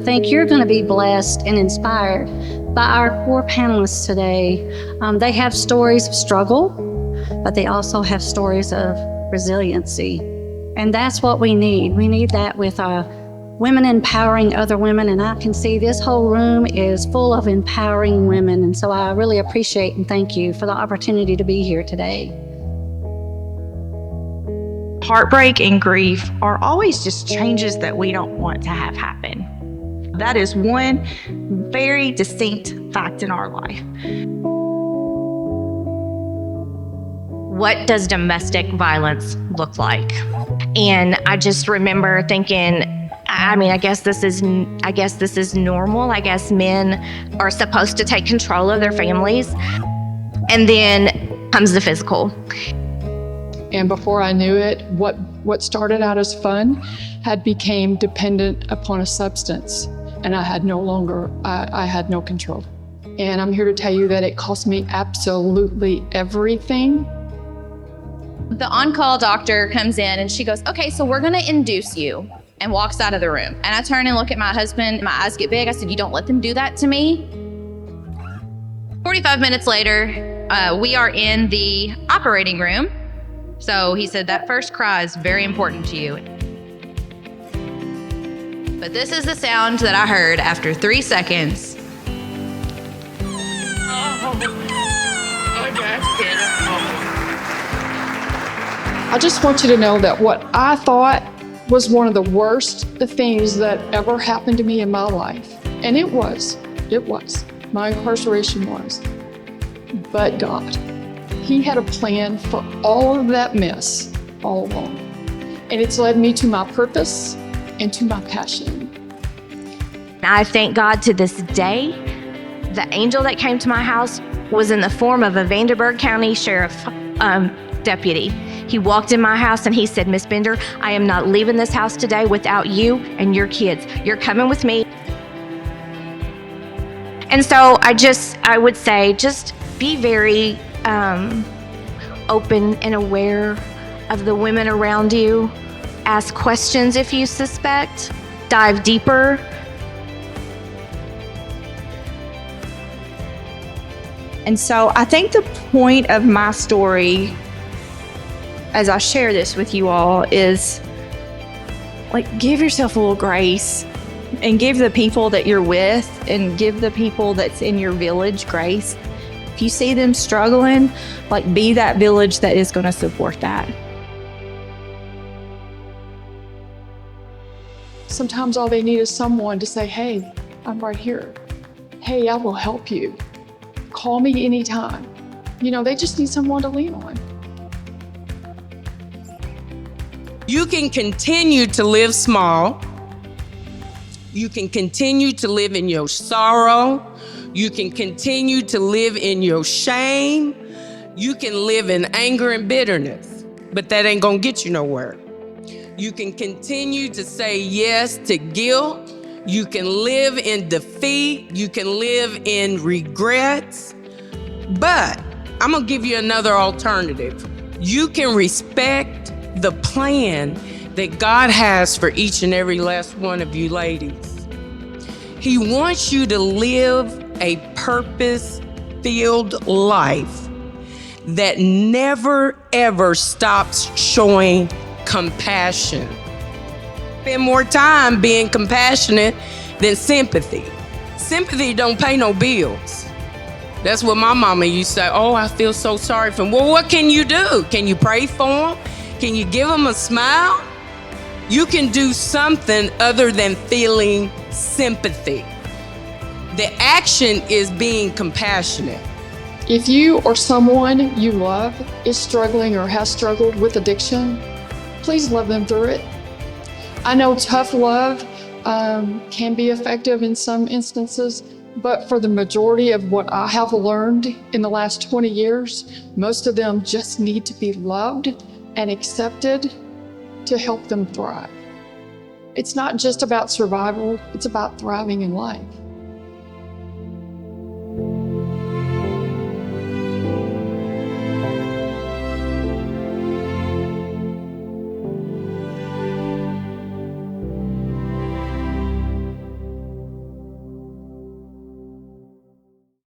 think you're going to be blessed and inspired by our four panelists today. They have stories of struggle, but they also have stories of resiliency. And that's what we need. We need that with women empowering other women. And I can see this whole room is full of empowering women. And so I really appreciate and thank you for the opportunity to be here today. Heartbreak and grief are always just changes that we don't want to have happen. That is one very distinct fact in our life. What does domestic violence look like? And I just remember thinking, I guess this is normal. I guess men are supposed to take control of their families. And then comes the physical. And before I knew it, what started out as fun had became dependent upon a substance. And I had no control. And I'm here to tell you that it cost me absolutely everything. The on-call doctor comes in and she goes, okay, so we're gonna induce you, and walks out of the room. And I turn and look at my husband, my eyes get big. I said, you don't let them do that to me? 45 minutes later, we are in the operating room. So he said, that first cry is very important to you. But this is the sound that I heard after 3 seconds. I just want you to know that what I thought was one of the worst things that ever happened to me in my life, and it was, my incarceration was, but God. He had a plan for all of that mess all along. And it's led me to my purpose and to my passion. I thank God to this day, the angel that came to my house was in the form of a Vanderburgh County Sheriff deputy. He walked in my house and he said, Miss Bender, I am not leaving this house today without you and your kids. You're coming with me. And so I would say, just be very open and aware of the women around you. Ask questions if you suspect. Dive deeper. And so I think the point of my story, as I share this with you all, is give yourself a little grace and give the people that you're with and give the people that's in your village grace. If you see them struggling, be that village that is going to support that. Sometimes all they need is someone to say, hey, I'm right here. Hey, I will help you. Call me anytime. They just need someone to lean on. You can continue to live small. You can continue to live in your sorrow. You can continue to live in your shame. You can live in anger and bitterness, but that ain't gonna get you nowhere. You can continue to say yes to guilt. You can live in defeat. You can live in regrets. But I'm gonna give you another alternative. You can respect the plan that God has for each and every last one of you ladies. He wants you to live a purpose-filled life that never, ever stops showing compassion. Spend more time being compassionate than sympathy. Sympathy don't pay no bills. That's what my mama used to say, oh, I feel so sorry for him. Well, what can you do? Can you pray for him? Can you give him a smile? You can do something other than feeling sympathy. The action is being compassionate. If you or someone you love is struggling or has struggled with addiction, please love them through it. I know tough love can be effective in some instances, but for the majority of what I have learned in the last 20 years, most of them just need to be loved and accepted to help them thrive. It's not just about survival, it's about thriving in life.